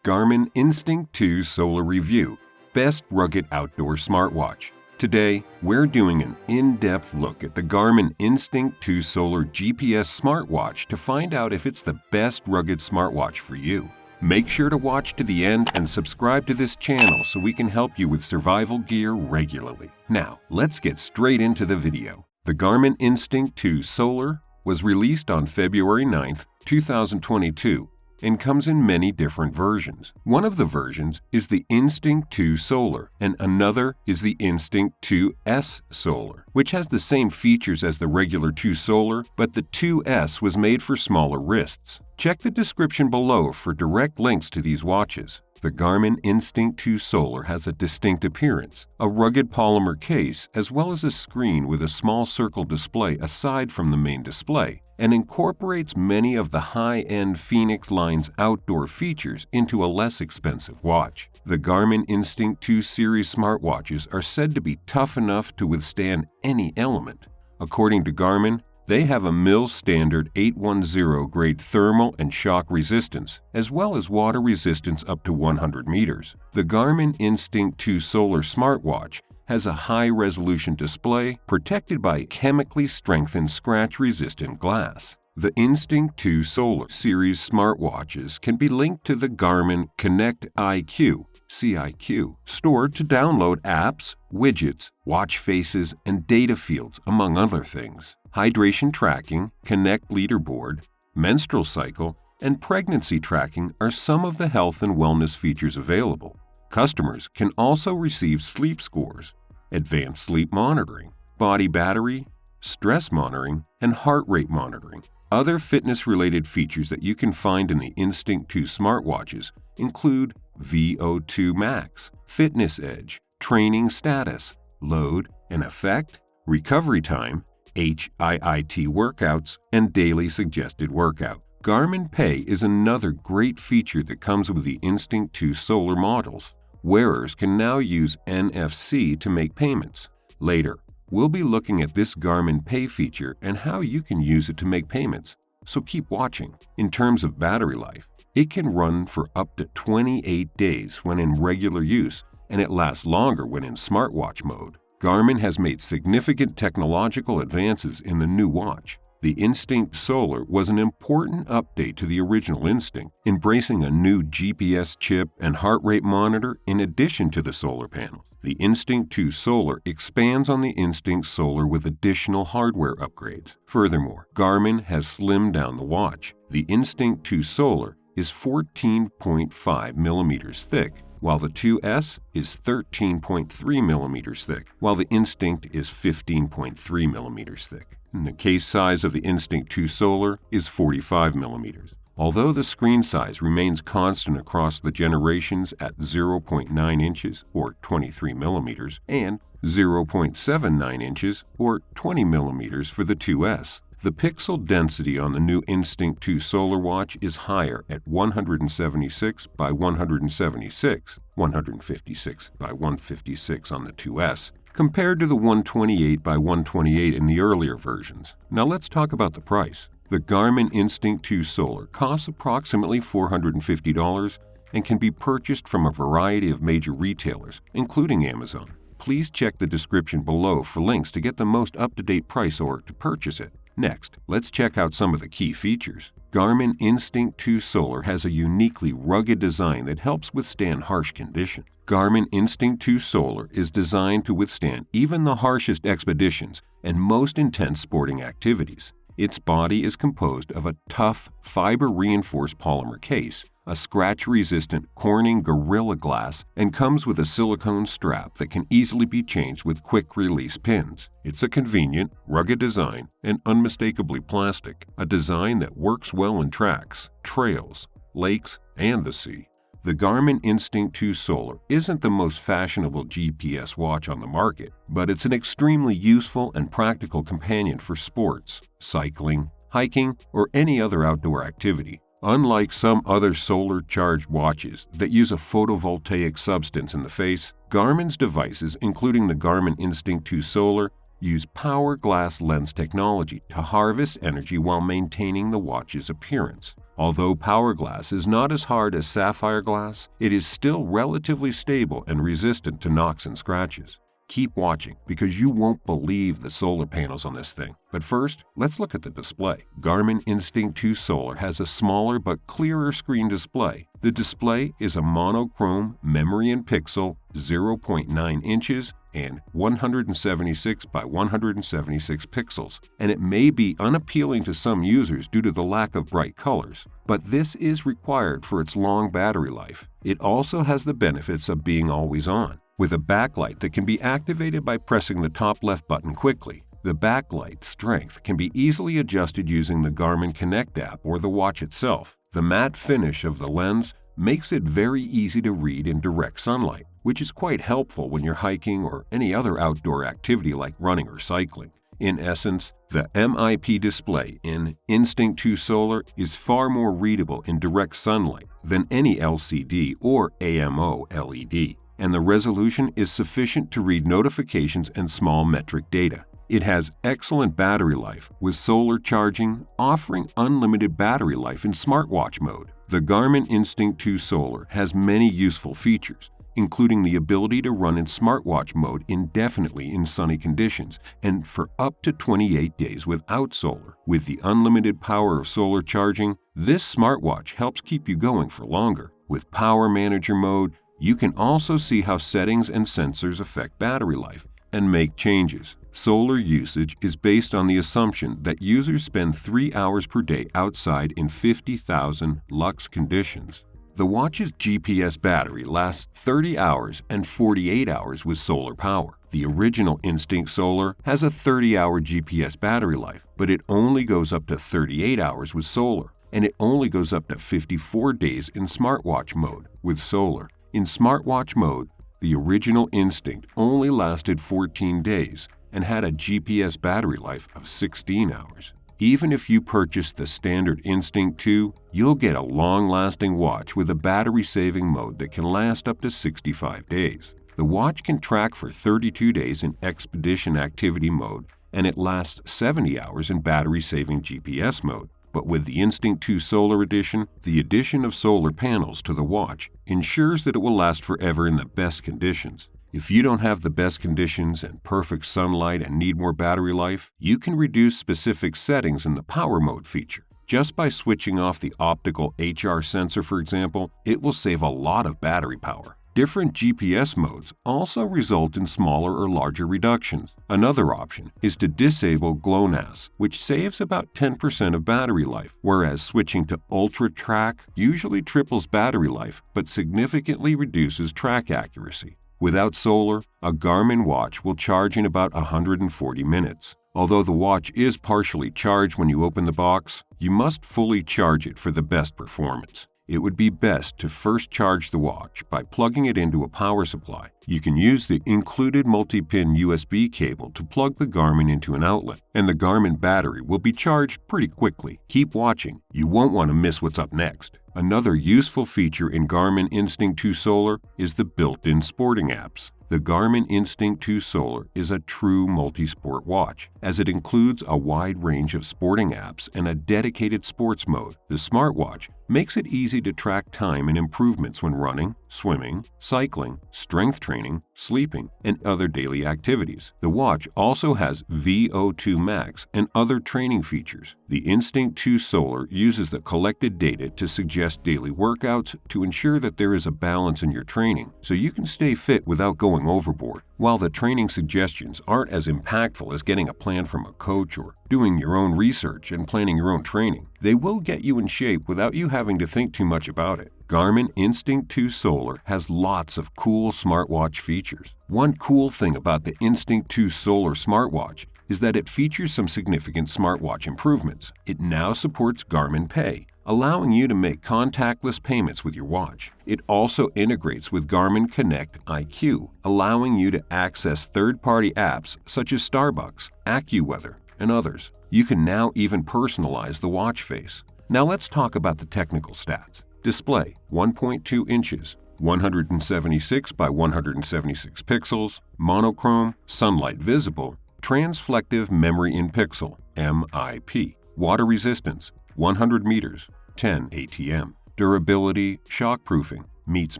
Garmin Instinct 2 Solar Review, Best Rugged Outdoor Smartwatch. Today, we're doing an in-depth look at the Garmin Instinct 2 Solar GPS smartwatch to find out if it's the best rugged smartwatch for you. Make sure to watch to the end and subscribe to this channel so we can help you with survival gear regularly. Now, let's get straight into the video. The Garmin Instinct 2 Solar was released on February 9, 2022, and comes in many different versions. One of the versions is the Instinct 2 Solar, and another is the Instinct 2S Solar, which has the same features as the regular 2 Solar, but the 2S was made for smaller wrists. Check the description below for direct links to these watches. The Garmin Instinct 2 Solar has a distinct appearance, a rugged polymer case, as well as a screen with a small circle display aside from the main display, and incorporates many of the high-end Phoenix line's outdoor features into a less expensive watch. The Garmin Instinct 2 series smartwatches are said to be tough enough to withstand any element. According to Garmin, they have a mil-standard 810 grade thermal and shock resistance, as well as water resistance up to 100 meters. The Garmin Instinct 2 Solar smartwatch has a high-resolution display protected by chemically strengthened scratch-resistant glass. The Instinct 2 Solar series smartwatches can be linked to the Garmin Connect IQ (CIQ) store to download apps, widgets, watch faces, and data fields, among other things. Hydration tracking, Connect leaderboard, menstrual cycle, and pregnancy tracking are some of the health and wellness features available. Customers can also receive sleep scores, advanced sleep monitoring, body battery, stress monitoring, and heart rate monitoring. Other fitness-related features that you can find in the Instinct 2 smartwatches include VO2 Max, Fitness Edge, training status, load and effect, recovery time, HIIT workouts, and daily suggested workout. Garmin Pay is another great feature that comes with the Instinct 2 Solar models. Wearers can now use NFC to make payments. Later, we'll be looking at this Garmin Pay feature and how you can use it to make payments, so keep watching. In terms of battery life, it can run for up to 28 days when in regular use, and it lasts longer when in smartwatch mode. Garmin has made significant technological advances in the new watch. The Instinct Solar was an important update to the original Instinct, embracing a new GPS chip and heart rate monitor in addition to the solar panels. The Instinct 2 Solar expands on the Instinct Solar with additional hardware upgrades. Furthermore, Garmin has slimmed down the watch. The Instinct 2 Solar is 14.5 millimeters thick, while the 2S is 13.3 millimeters thick, while the Instinct is 15.3 millimeters thick. And the case size of the Instinct 2 Solar is 45 millimeters. Although the screen size remains constant across the generations at 0.9 inches or 23 millimeters and 0.79 inches or 20 millimeters for the 2S, the pixel density on the new Instinct 2 Solar watch is higher at 176 by 176, 156 by 156 on the 2S, compared to the 128 by 128 in the earlier versions. Now let's talk about the price. The Garmin Instinct 2 Solar costs approximately $450 and can be purchased from a variety of major retailers, including Amazon. Please check the description below for links to get the most up-to-date price or to purchase it. Next, let's check out some of the key features. Garmin Instinct 2 Solar has a uniquely rugged design that helps withstand harsh conditions. Garmin Instinct 2 Solar is designed to withstand even the harshest expeditions and most intense sporting activities. Its body is composed of a tough, fiber-reinforced polymer case, a scratch-resistant Corning Gorilla Glass, and comes with a silicone strap that can easily be changed with quick-release pins. It's a convenient, rugged design and unmistakably plastic, a design that works well in tracks, trails, lakes, and the sea. The Garmin Instinct 2 Solar isn't the most fashionable GPS watch on the market, but it's an extremely useful and practical companion for sports, cycling, hiking, or any other outdoor activity. Unlike some other solar-charged watches that use a photovoltaic substance in the face, Garmin's devices, including the Garmin Instinct 2 Solar, use power glass lens technology to harvest energy while maintaining the watch's appearance. Although Power Glass is not as hard as sapphire glass, it is still relatively stable and resistant to knocks and scratches. Keep watching because you won't believe the solar panels on this thing. But first, let's look at the display. Garmin Instinct 2 Solar has a smaller but clearer screen display. The display is a monochrome memory in pixel 0.9 inches and 176 by 176 pixels, and it may be unappealing to some users due to the lack of bright colors, but this is required for its long battery life. It also has the benefits of being always on, with a backlight that can be activated by pressing the top left button quickly. The backlight strength can be easily adjusted using the Garmin Connect app or the watch itself. The matte finish of the lens makes it very easy to read in direct sunlight, which is quite helpful when you're hiking or any other outdoor activity like running or cycling. In essence, the MIP display in Instinct 2 Solar is far more readable in direct sunlight than any LCD or AMO LED, and the resolution is sufficient to read notifications and small metric data. It has excellent battery life, with solar charging offering unlimited battery life in smartwatch mode. The Garmin Instinct 2 Solar has many useful features, including the ability to run in smartwatch mode indefinitely in sunny conditions and for up to 28 days without solar. With the unlimited power of solar charging, this smartwatch helps keep you going for longer. With Power Manager mode, you can also see how settings and sensors affect battery life and make changes. Solar usage is based on the assumption that users spend 3 hours per day outside in 50,000 lux conditions. The watch's GPS battery lasts 30 hours and 48 hours with solar power. The original Instinct Solar has a 30-hour GPS battery life, but it only goes up to 38 hours with solar, and it only goes up to 54 days in smartwatch mode with solar. In smartwatch mode, the original Instinct only lasted 14 days and had a GPS battery life of 16 hours. Even if you purchase the standard Instinct 2, you'll get a long-lasting watch with a battery-saving mode that can last up to 65 days. The watch can track for 32 days in expedition activity mode, and it lasts 70 hours in battery-saving GPS mode. But with the Instinct 2 Solar Edition, the addition of solar panels to the watch ensures that it will last forever in the best conditions. If you don't have the best conditions and perfect sunlight and need more battery life, you can reduce specific settings in the power mode feature. Just by switching off the optical HR sensor, for example, it will save a lot of battery power. Different GPS modes also result in smaller or larger reductions. Another option is to disable GLONASS, which saves about 10% of battery life, whereas switching to Ultra Track usually triples battery life but significantly reduces track accuracy. Without solar, a Garmin watch will charge in about 140 minutes. Although the watch is partially charged when you open the box, you must fully charge it for the best performance. It would be best to first charge the watch by plugging it into a power supply. You can use the included multi-pin USB cable to plug the Garmin into an outlet, and the Garmin battery will be charged pretty quickly. Keep watching, you won't want to miss what's up next. Another useful feature in Garmin Instinct 2 Solar is the built-in sporting apps. The Garmin Instinct 2 Solar is a true multi-sport watch, as it includes a wide range of sporting apps and a dedicated sports mode. The smartwatch makes it easy to track time and improvements when running, swimming, cycling, strength training, sleeping, and other daily activities. The watch also has VO2 Max and other training features. The Instinct 2 Solar uses the collected data to suggest daily workouts to ensure that there is a balance in your training, so you can stay fit without going overboard. While the training suggestions aren't as impactful as getting a plan from a coach or doing your own research and planning your own training, they will get you in shape without you having to think too much about it. Garmin Instinct 2 Solar has lots of cool smartwatch features. One cool thing about the Instinct 2 Solar smartwatch is that it features some significant smartwatch improvements. It now supports Garmin Pay, allowing you to make contactless payments with your watch. It also integrates with Garmin Connect IQ, allowing you to access third-party apps such as Starbucks, AccuWeather, and others. You can now even personalize the watch face. Now let's talk about the technical stats. Display 1.2 inches, 176 by 176 pixels, monochrome, sunlight visible, transflective memory in pixel, MIP. Water resistance 100 meters, 10 ATM. Durability, shockproofing. Meets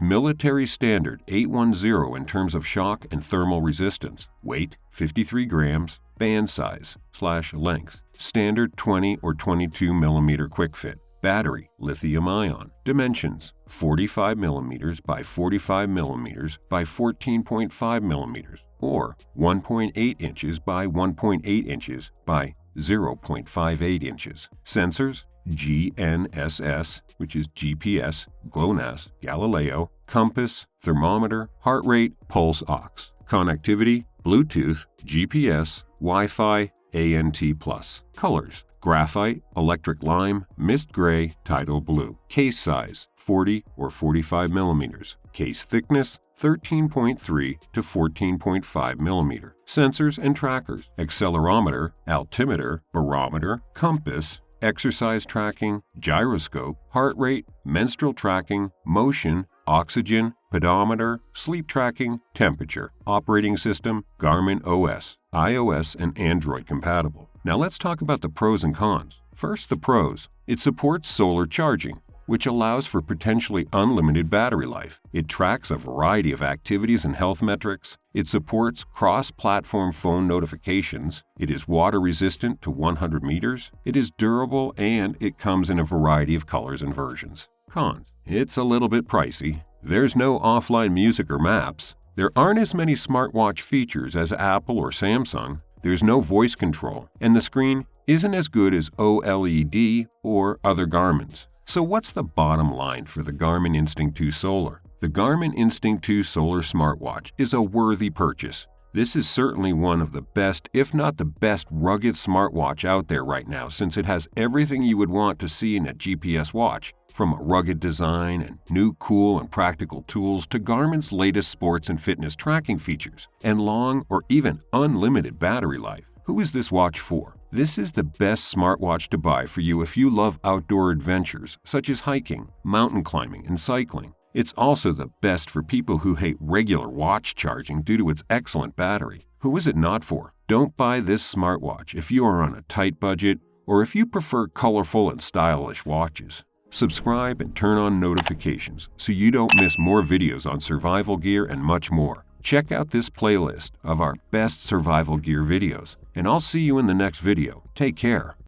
military standard 810 in terms of shock and thermal resistance. Weight, 53 grams. Band size/length. Standard 20 or 22 mm quick fit. Battery, lithium-ion. Dimensions, 45 mm by 45 mm by 14.5 mm, or 1.8 inches by 1.8 inches by 0.58 inches. Sensors, GNSS, which is GPS, GLONASS, Galileo, compass, thermometer, heart rate, pulse ox. Connectivity, Bluetooth, GPS, Wi-Fi, ANT+. Colors, graphite, electric lime, mist gray, tidal blue. Case size, 40 or 45 mm. Case thickness, 13.3 to 14.5 mm. Sensors and trackers, accelerometer, altimeter, barometer, compass, exercise tracking, gyroscope, heart rate, menstrual tracking, motion, oxygen, pedometer, sleep tracking, temperature. Operating system, Garmin OS, iOS and Android compatible. Now let's talk about the pros and cons. First, the pros. It supports solar charging, which allows for potentially unlimited battery life. It tracks a variety of activities and health metrics. It supports cross-platform phone notifications. It is water-resistant to 100 meters. It is durable, and it comes in a variety of colors and versions. Cons. It's a little bit pricey. There's no offline music or maps. There aren't as many smartwatch features as Apple or Samsung. There's no voice control, and the screen isn't as good as OLED or other Garmin's. So what's the bottom line for the Garmin Instinct 2 Solar? The Garmin Instinct 2 Solar smartwatch is a worthy purchase. This is certainly one of the best, if not the best, rugged smartwatch out there right now, since it has everything you would want to see in a GPS watch, from a rugged design and new cool and practical tools to Garmin's latest sports and fitness tracking features, and long or even unlimited battery life. Who is this watch for? This is the best smartwatch to buy for you if you love outdoor adventures such as hiking, mountain climbing, and cycling. It's also the best for people who hate regular watch charging due to its excellent battery. Who is it not for? Don't buy this smartwatch if you are on a tight budget or if you prefer colorful and stylish watches. Subscribe and turn on notifications so you don't miss more videos on survival gear and much more. Check out this playlist of our best survival gear videos, and I'll see you in the next video. Take care.